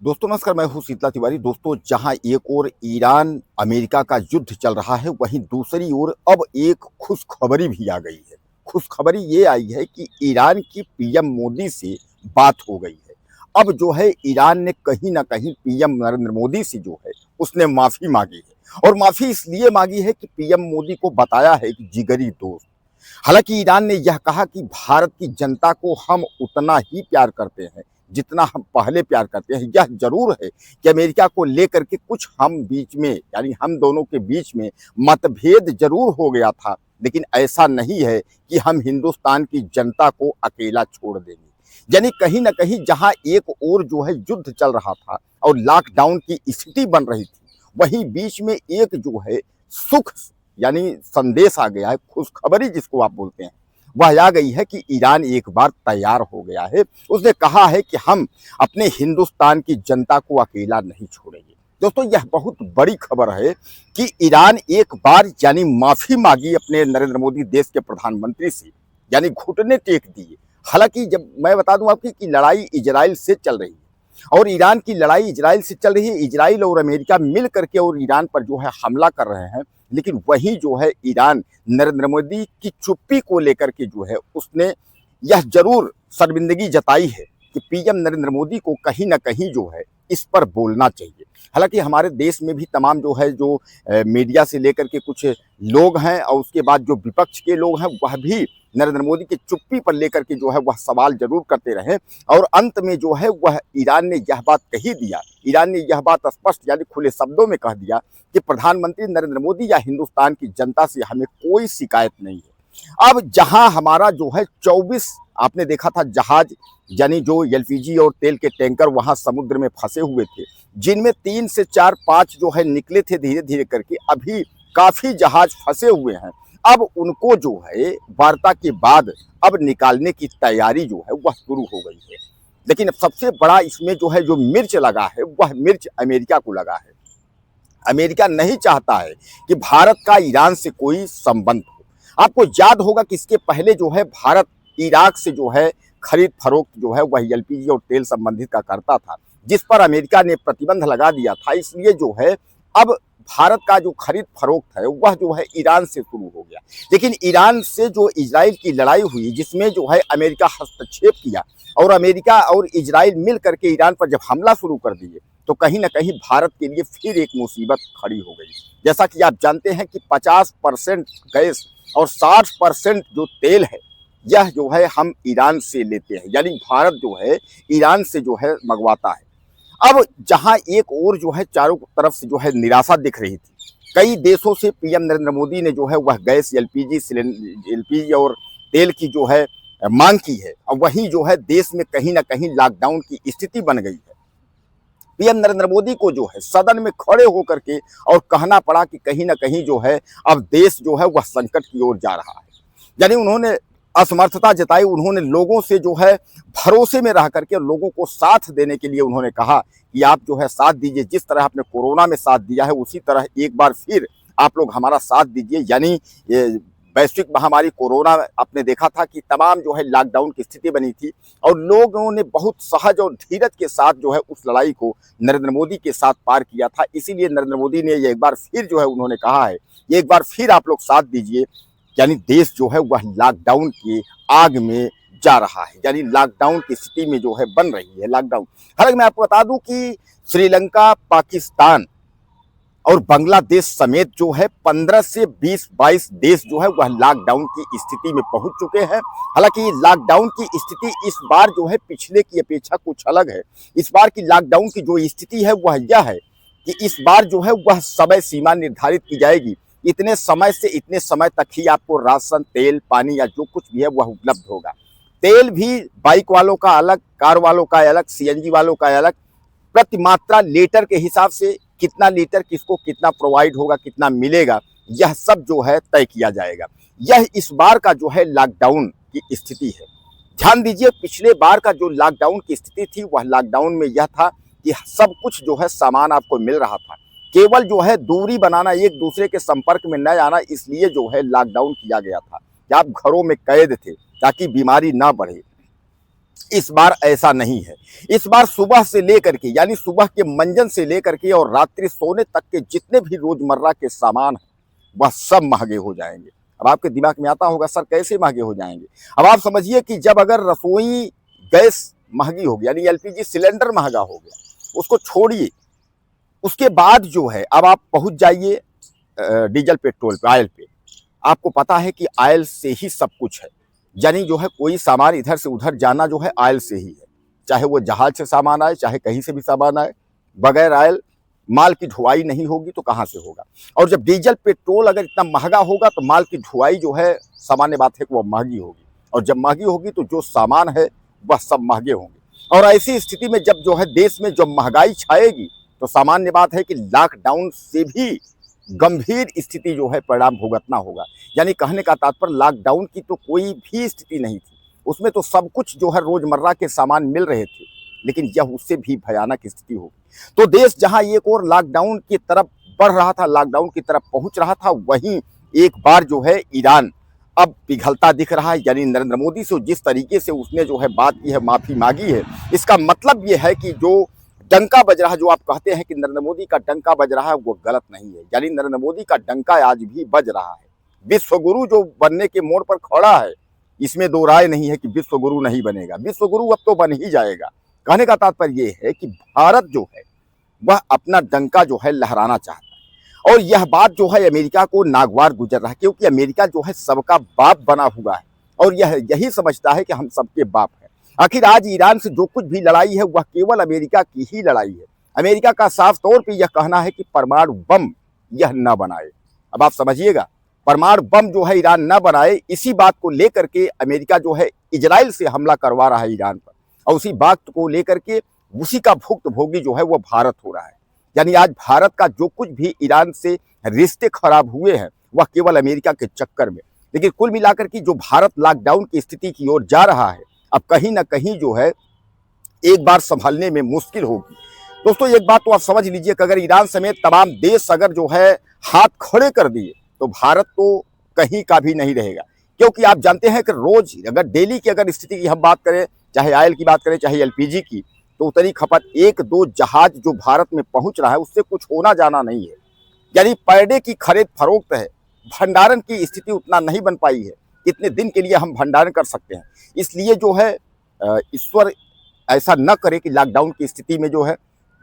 दोस्तों नमस्कार, मैं हूं शीतला तिवारी। दोस्तों, जहां एक ओर ईरान अमेरिका का युद्ध चल रहा है, वहीं दूसरी ओर अब एक खुशखबरी भी आ गई है। खुशखबरी ये आई है कि ईरान की पीएम मोदी से बात हो गई है। अब जो है ईरान ने कहीं ना कहीं पीएम नरेंद्र मोदी से जो है उसने माफी मांगी है, और माफी इसलिए मांगी है कि पीएम मोदी को बताया है कि जिगरी दोस्त। हालांकि ईरान ने यह कहा कि भारत की जनता को हम उतना ही प्यार करते हैं जितना हम पहले प्यार करते हैं। यह जरूर है कि अमेरिका को लेकर के कुछ हम बीच में, यानी हम दोनों के बीच में मतभेद जरूर हो गया था, लेकिन ऐसा नहीं है कि हम हिंदुस्तान की जनता को अकेला छोड़ देंगे। यानी कहीं ना कहीं जहां एक ओर जो है युद्ध चल रहा था और लॉकडाउन की स्थिति बन रही थी, वहीं बीच में एक जो है सुख, यानी संदेश आ गया है, खुशखबरी जिसको आप बोलते हैं, वह आ गई है कि ईरान एक बार तैयार हो गया है। उसने कहा है कि हम अपने हिंदुस्तान की जनता को अकेला नहीं छोड़ेंगे। दोस्तों, यह बहुत बड़ी खबर है कि ईरान एक बार यानी माफी मांगी अपने नरेंद्र मोदी देश के प्रधानमंत्री से, यानी घुटने टेक दिए। हालांकि जब मैं बता दूं आपकी कि लड़ाई इजराइल से चल रही है और ईरान की लड़ाई इजराइल से चल रही है, इजराइल और अमेरिका मिल करके और ईरान पर जो है हमला कर रहे हैं, लेकिन वहीं जो है ईरान नरेंद्र मोदी की चुप्पी को लेकर के जो है उसने यह जरूर शर्मिंदगी जताई है कि पीएम नरेंद्र मोदी को कहीं ना कहीं जो है इस पर बोलना चाहिए। हालांकि हमारे देश में भी तमाम जो है जो मीडिया से लेकर के कुछ लोग हैं और उसके बाद जो विपक्ष के लोग हैं, वह भी नरेंद्र मोदी की चुप्पी पर लेकर के जो है वह सवाल जरूर करते रहे, और अंत में जो है वह ईरान ने यह बात कही दिया, ईरान ने यह बात स्पष्ट यानी खुले शब्दों में कह दिया कि प्रधानमंत्री नरेंद्र मोदी या हिंदुस्तान की जनता से हमें कोई शिकायत नहीं है। अब जहां हमारा जो है 24, आपने देखा था जहाज, यानी जो एलपीजी और तेल के टैंकर वहां समुद्र में फंसे हुए थे, जिनमें 3 से 4 5 जो है निकले थे धीरे धीरे करके, अभी काफी जहाज फंसे हुए हैं। अब उनको जो है वार्ता के बाद अब निकालने की तैयारी जो है वह शुरू हो गई है। लेकिन सबसे बड़ा इसमें जो है जो मिर्च लगा है, वह मिर्च अमेरिका को लगा है। अमेरिका नहीं चाहता है कि भारत का ईरान से कोई संबंध हो। आपको याद होगा कि इसके पहले जो है भारत इराक से जो है खरीद फरोख्त जो है वह एलपीजी और तेल संबंधित का करता था, जिस पर अमेरिका ने प्रतिबंध लगा दिया था। इसलिए जो है अब भारत का जो खरीद फरोख्त है वह जो है ईरान से शुरू हो गया। लेकिन ईरान से जो इजराइल की लड़ाई हुई, जिसमें जो है अमेरिका हस्तक्षेप किया और अमेरिका और इजराइल मिल करके ईरान पर जब हमला शुरू कर दिए, तो कहीं ना कहीं भारत के लिए फिर एक मुसीबत खड़ी हो गई। जैसा कि आप जानते हैं कि 50% गैस और 60% जो तेल है, यह जो है हम ईरान से लेते हैं, यानी भारत जो है ईरान से जो है मंगवाता है। अब जहां एक और जो है चारों तरफ से जो है निराशा दिख रही थी, कई देशों से पीएम नरेंद्र मोदी ने जो है वह गैस, एलपीजी और तेल की जो है मांग की है, और वहीं जो है देश में कहीं ना कहीं लॉकडाउन की स्थिति बन गई है। पीएम नरेंद्र मोदी को जो है सदन में खड़े होकर के और कहना पड़ा कि कहीं ना कहीं जो है अब देश जो है वह संकट की ओर जा रहा है। यानी उन्होंने असमर्थता जताई, उन्होंने लोगों से जो है भरोसे में रह करके लोगों को साथ देने के लिए उन्होंने कहा कि आप जो है साथ दीजिए, जिस तरह आपने कोरोना में साथ दिया है उसी तरह एक बार फिर आप लोग हमारा साथ दीजिए। यानी ये वैश्विक महामारी कोरोना, आपने देखा था कि तमाम जो है लॉकडाउन की स्थिति बनी थी और लोगों ने बहुत सहज और धीरज के साथ जो है उस लड़ाई को नरेंद्र मोदी के साथ पार किया था। इसीलिए नरेंद्र मोदी ने एक बार फिर जो है उन्होंने कहा है, एक बार फिर आप लोग साथ दीजिए। यानी देश जो है वह लॉकडाउन की आग में जा रहा है, यानी लॉकडाउन की स्थिति में जो है बन रही है लॉकडाउन। हालांकि मैं आपको बता दूं कि श्रीलंका, पाकिस्तान और बांग्लादेश समेत जो है 15 से 20-22 देश जो है वह लॉकडाउन की स्थिति में पहुंच चुके हैं। हालांकि लॉकडाउन की स्थिति इस बार जो है पिछले की अपेक्षा कुछ अलग है। इस बार की लॉकडाउन की जो स्थिति है वह यह है कि इस बार जो है वह समय सीमा निर्धारित की जाएगी, इतने समय से इतने समय तक ही आपको राशन, तेल, पानी या जो कुछ भी है वह उपलब्ध होगा। तेल भी बाइक वालों का अलग, कार वालों का अलग, सीएनजी वालों का अलग, प्रति मात्रा लीटर के हिसाब से कितना लीटर किसको कितना प्रोवाइड होगा, कितना मिलेगा, यह सब जो है तय किया जाएगा। यह इस बार का जो है लॉकडाउन की स्थिति है। ध्यान दीजिए, पिछले बार का जो लॉकडाउन की स्थिति थी वह लॉकडाउन में यह था कि सब कुछ जो है सामान आपको मिल रहा था, केवल जो है दूरी बनाना, एक दूसरे के संपर्क में न आना, इसलिए जो है लॉकडाउन किया गया था कि आप घरों में कैद थे ताकि बीमारी ना बढ़े। इस बार ऐसा नहीं है। इस बार सुबह से लेकर के यानी सुबह के मंजन से लेकर के और रात्रि सोने तक के जितने भी रोजमर्रा के सामान हैं वह सब महंगे हो जाएंगे। अब आपके दिमाग में आता होगा सर कैसे महंगे हो जाएंगे। अब आप समझिए कि जब अगर रसोई गैस महंगी होगी यानी एलपीजी सिलेंडर महंगा हो गया, उसको छोड़िए, उसके बाद जो है अब आप पहुंच जाइए डीजल पेट्रोल पे, ऑयल पे। आपको पता है कि ऑयल से ही सब कुछ है, यानी जो है कोई सामान इधर से उधर जाना जो है ऑयल से ही है, चाहे वो जहाज से सामान आए चाहे कहीं से भी सामान आए, बगैर ऑयल माल की ढुलाई नहीं होगी तो कहाँ से होगा। और जब डीजल पेट्रोल अगर इतना महंगा होगा तो माल की ढुलाई जो है सामान्य बात है कि वह महंगी होगी, और जब महंगी होगी तो जो सामान है वह सब महंगे होंगे। और ऐसी स्थिति में जब जो है देश में जब महंगाई छाएगी तो सामान्य बात है कि लॉकडाउन से भी गंभीर स्थिति जो है परिणाम भुगतना होगा। यानी कहने का तात्पर्य लॉकडाउन की तो कोई भी स्थिति नहीं थी, उसमें तो सब कुछ जो है रोजमर्रा के सामान मिल रहे थे, लेकिन यह उससे भी भयानक स्थिति होगी। तो देश जहां एक और लॉकडाउन की तरफ बढ़ रहा था, लॉकडाउन की तरफ पहुंच रहा था, वहीं एक बार जो है ईरान अब पिघलता दिख रहा है। यानी नरेंद्र मोदी से जिस तरीके से उसने जो है बात की है, माफी मांगी है, इसका मतलब ये है कि जो डंका बज रहा है, जो आप कहते हैं कि नरेंद्र मोदी का डंका बज रहा है, वो गलत नहीं है। यानी नरेंद्र मोदी का डंका आज भी बज रहा है। विश्वगुरु जो बनने के मोड़ पर खड़ा है, इसमें दो राय नहीं है कि विश्वगुरु नहीं बनेगा, विश्वगुरु अब तो बन ही जाएगा। कहने का तात्पर्य ये है कि भारत जो है वह अपना डंका जो है लहराना चाहता है, और यह बात जो है अमेरिका को नागवार गुजर रहा है, क्योंकि अमेरिका जो है सबका बाप बना हुआ है और यह यही समझता है कि हम सबके बाप हैं। आखिर आज ईरान से जो कुछ भी लड़ाई है वह केवल अमेरिका की ही लड़ाई है। अमेरिका का साफ तौर पे यह कहना है कि परमाणु बम यह न बनाए। अब आप समझिएगा, परमाणु बम जो है ईरान न बनाए, इसी बात को लेकर के अमेरिका जो है इजराइल से हमला करवा रहा है ईरान पर, और उसी बात को लेकर के उसी का भुक्तभोगी जो है वह भारत हो रहा है। यानी आज भारत का जो कुछ भी ईरान से रिश्ते खराब हुए हैं वह केवल अमेरिका के चक्कर में। लेकिन कुल मिलाकर के जो भारत लॉकडाउन की स्थिति की ओर जा रहा है, अब कहीं ना कहीं जो है एक बार संभलने में मुश्किल होगी। दोस्तों एक बात तो आप समझ लीजिए कि अगर ईरान समेत तमाम देश अगर जो है हाथ खड़े कर दिए तो भारत तो कहीं का भी नहीं रहेगा। क्योंकि आप जानते हैं कि रोज अगर डेली की अगर स्थिति की हम बात करें, चाहे ऑयल की बात करें चाहे एलपीजी की, तो उतनी खपत एक दो जहाज जो भारत में पहुंच रहा है उससे कुछ होना जाना नहीं है। यानी पर डे की खरीद फरोख्त है, भंडारण की स्थिति उतना नहीं बन पाई है, कितने दिन के लिए हम भंडारण कर सकते हैं। इसलिए जो है ईश्वर ऐसा न करे कि लॉकडाउन की स्थिति में जो है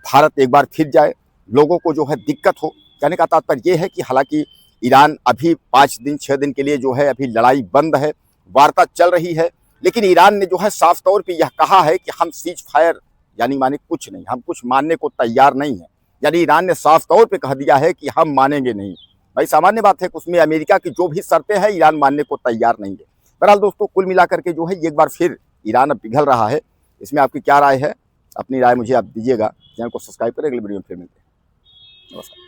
भारत एक बार फिर जाए, लोगों को जो है दिक्कत हो। कहने का तात्पर्य ये है कि हालांकि ईरान अभी 5 दिन 6 दिन के लिए जो है अभी लड़ाई बंद है, वार्ता चल रही है, लेकिन ईरान ने जो है साफ तौर पे यह कहा है कि हम सीज फायर यानी माने कुछ नहीं, हम कुछ मानने को तैयार नहीं है। यानी ईरान ने साफ तौर पे कह दिया है कि हम मानेंगे नहीं। भाई सामान्य बात है कि उसमें अमेरिका की जो भी शर्तें हैं ईरान मानने को तैयार नहीं है। बहरहाल दोस्तों कुल मिलाकर के जो है एक बार फिर ईरान अब पिघल रहा है। इसमें आपकी क्या राय है? अपनी राय मुझे आप दीजिएगा। चैनल को सब्सक्राइब करें, अगले वीडियो में फिर मिलते हैं। नमस्कार।